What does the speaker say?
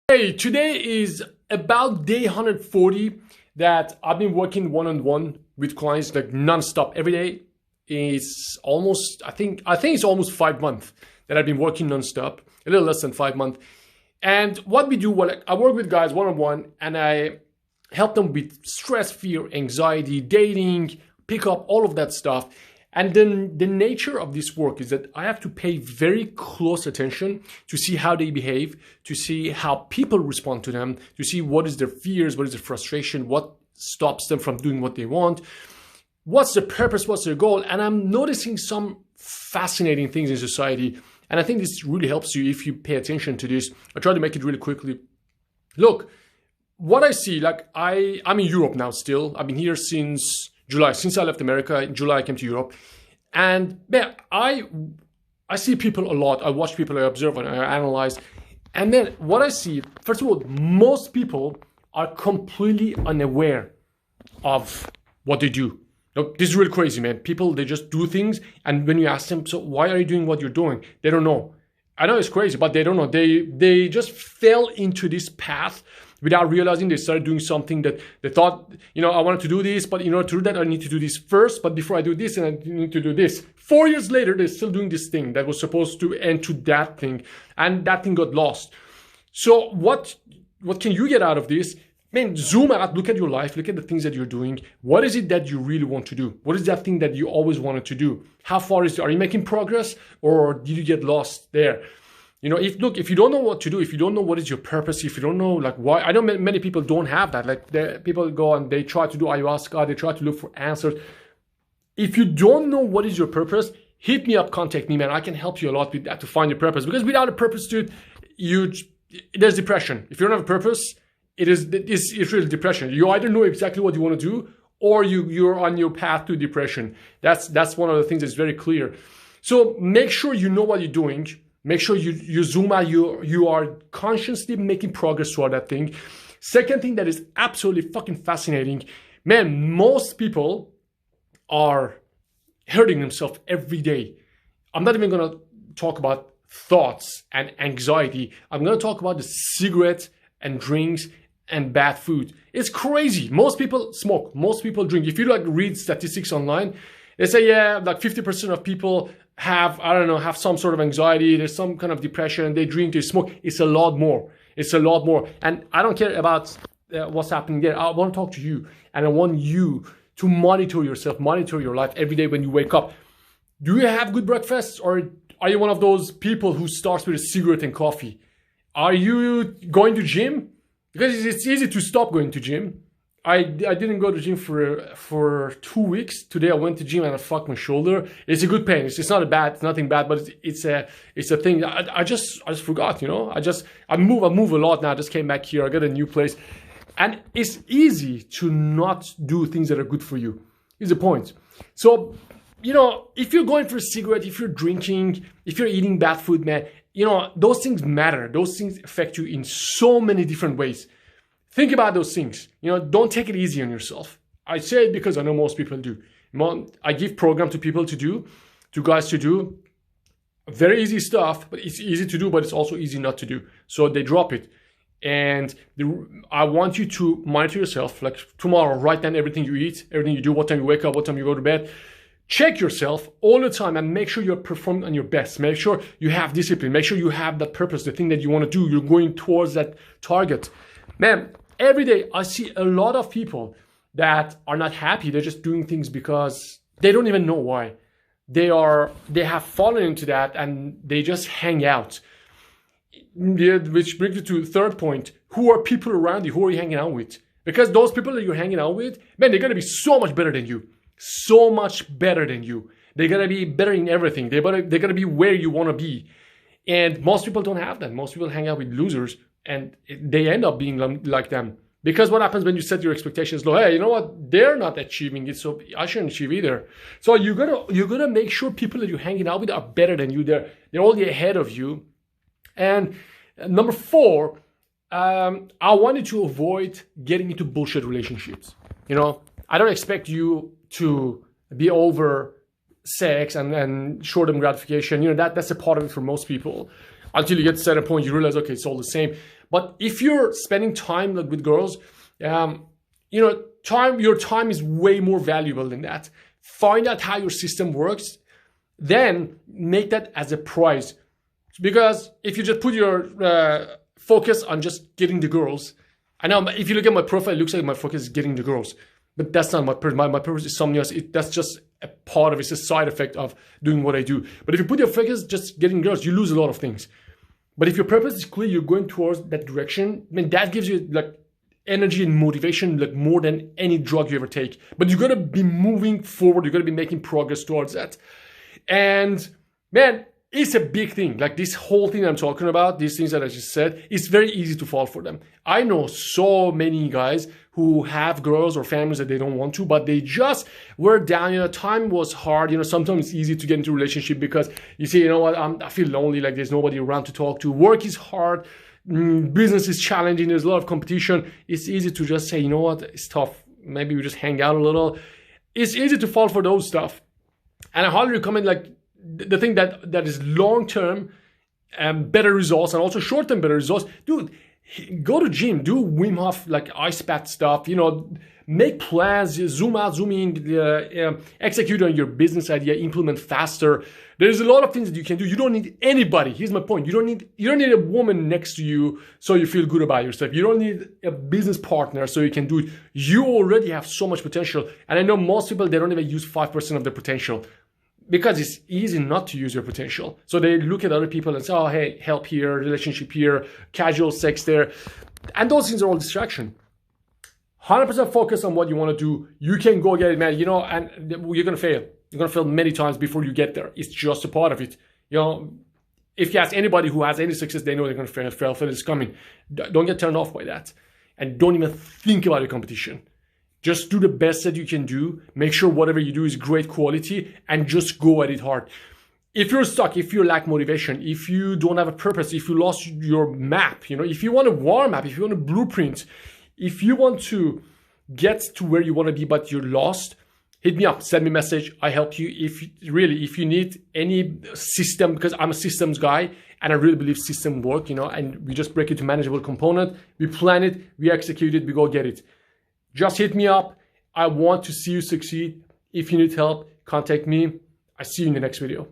Hey, today is about day 140 that I've been working one-on-one with clients like non-stop every day. It's almost, I think it's almost 5 months that I've been working non-stop, a little less than 5 months. And what we do, well, I work with guys one-on-one and I help them with stress, fear, anxiety, dating, pick up, all of that stuff. And then the nature of this work is that I have to pay very close attention to see how they behave, to see how people respond to them, to see what is their fears, what is their frustration, what stops them from doing what they want, what's the purpose, what's their goal. And I'm noticing some fascinating things in society. And I think this really helps you if you pay attention to this. I try to make it really quickly. Look, what I see, like I'm in Europe now still. I've been here since July. Since I left America, in July I came to Europe. And man, I see people a lot. I watch people, I observe and I analyze. And then what I see, first of all, most people are completely unaware of what they do. Look, this is really crazy, man. People, they just do things. And when you ask them, so why are you doing what you're doing? They don't know. I know it's crazy, but they don't know. They just fell into this path without realizing. They started doing something that they thought, I wanted to do this, but in order to do that, I need to do this first. But before I do this, and I need to do this. 4 years later, they're still doing this thing that was supposed to end to that thing. And that thing got lost. So what can you get out of this? Man, zoom out, look at your life, look at the things that you're doing. What is it that you really want to do? What is that thing that you always wanted to do? How far are you making progress, or did you get lost there? If you don't know what to do, if you don't know what is your purpose, if you don't know like why, I know many people don't have that. Like people go and they try to do ayahuasca, they try to look for answers. If you don't know what is your purpose, hit me up, contact me, man. I can help you a lot with that to find your purpose. Because without a purpose, dude, there's depression. If you don't have a purpose, it's really depression. You either know exactly what you want to do, or you're on your path to depression. That's one of the things that's very clear. So make sure you know what you're doing. Make sure you zoom out. You are consciously making progress toward that thing. Second thing that is absolutely fucking fascinating, man, most people are hurting themselves every day. I'm not even gonna talk about thoughts and anxiety. I'm gonna talk about the cigarettes and drinks and bad food. It's crazy. Most people smoke. Most people drink. If you read statistics online, they say, yeah, like 50% of people have some sort of anxiety. There's some kind of depression. They drink, they smoke. It's a lot more. It's a lot more. And I don't care about what's happening there. I want to talk to you, and I want you to monitor yourself, monitor your life every day when you wake up. Do you have good breakfast, or are you one of those people who starts with a cigarette and coffee? Are you going to gym? Because it's easy to stop going to gym. I didn't go to gym for 2 weeks. Today I went to gym and I fucked my shoulder. It's a good pain. It's nothing bad, but it's a thing. I just forgot, I move a lot now. I just came back here. I got a new place. And it's easy to not do things that are good for you, is the point. So, if you're going for a cigarette, if you're drinking, if you're eating bad food, man, those things matter. Those things affect you in so many different ways. Think about those things. Don't take it easy on yourself. I say it because I know most people do. I give program to people to do, to guys to do. Very easy stuff, but it's easy to do, but it's also easy not to do. So they drop it. And I want you to monitor yourself. Like tomorrow, write down everything you eat, everything you do, what time you wake up, what time you go to bed. Check yourself all the time and make sure you're performing on your best. Make sure you have discipline. Make sure you have that purpose, the thing that you want to do. You're going towards that target. Man, every day I see a lot of people that are not happy. They're just doing things because they don't even know why. They have fallen into that and they just hang out. Which brings me to the third point. Who are people around you? Who are you hanging out with? Because those people that you're hanging out with, man, they're going to be so much better than you. So much better than you. They're going to be better in everything. They're going to be where you want to be. And most people don't have that. Most people hang out with losers and they end up being like them. Because what happens when you set your expectations low? Hey, you know what? They're not achieving it, so I shouldn't achieve either. So you're gonna make sure people that you're hanging out with are better than you. They're already ahead of you. And number 4, I wanted to avoid getting into bullshit relationships. I don't expect you to be over sex and short-term gratification. That's a part of it for most people. Until you get to a certain point, you realize, okay, it's all the same. But if you're spending time like with girls, you know, your time is way more valuable than that. Find out how your system works, then make that as a prize. Because if you just put your focus on just getting the girls, I know if you look at my profile, it looks like my focus is getting the girls, but that's not my purpose. My purpose is something else. That's just a part of it. It's a side effect of doing what I do. But if you put your focus just getting girls, you lose a lot of things. But if your purpose is clear, you're going towards that direction, I mean, that gives you like energy and motivation, like more than any drug you ever take. But you gotta be moving forward. You gotta be making progress towards that. And man, it's a big thing. Like this whole thing I'm talking about, these things that I just said, it's very easy to fall for them. I know so many guys who have girls or families that they don't want to, but they just were down. You know, time was hard. You know, sometimes it's easy to get into a relationship because you say, you know what, I feel lonely. Like there's nobody around to talk to. Work is hard. Business is challenging. There's a lot of competition. It's easy to just say, you know what, it's tough. Maybe we just hang out a little. It's easy to fall for those stuff. And I highly recommend like the thing that is long-term better results and also short-term better results. Dude, go to gym, do Wim Hof like ice bath stuff, you know, make plans, zoom out, zoom in, execute on your business idea, implement faster. There's a lot of things that you can do. You don't need anybody. Here's my point. You don't need a woman next to you so you feel good about yourself. You don't need a business partner so you can do it. You already have so much potential. And I know most people, they don't even use 5% of their potential because it's easy not to use your potential. So they look at other people and say, oh, hey, help here, relationship here, casual sex there. And those things are all distraction. 100% focus on what you want to do. You can go get it, man. You know, and you're going to fail. You're going to fail many times before you get there. It's just a part of it. You know, if you ask anybody who has any success, they know they're going to fail. Fail is coming. Don't get turned off by that. And don't even think about your competition. Just do the best that you can do. Make sure whatever you do is great quality and just go at it hard. If you're stuck, if you lack motivation, if you don't have a purpose, if you lost your map, you know, if you want a war map, if you want a blueprint, if you want to get to where you want to be but you're lost, hit me up, send me a message. I help you. If you need any system, because I'm a systems guy and I really believe system work, you know, and we just break it to manageable component. We plan it, we execute it, we go get it. Just hit me up. I want to see you succeed. If you need help, contact me. I see you in the next video.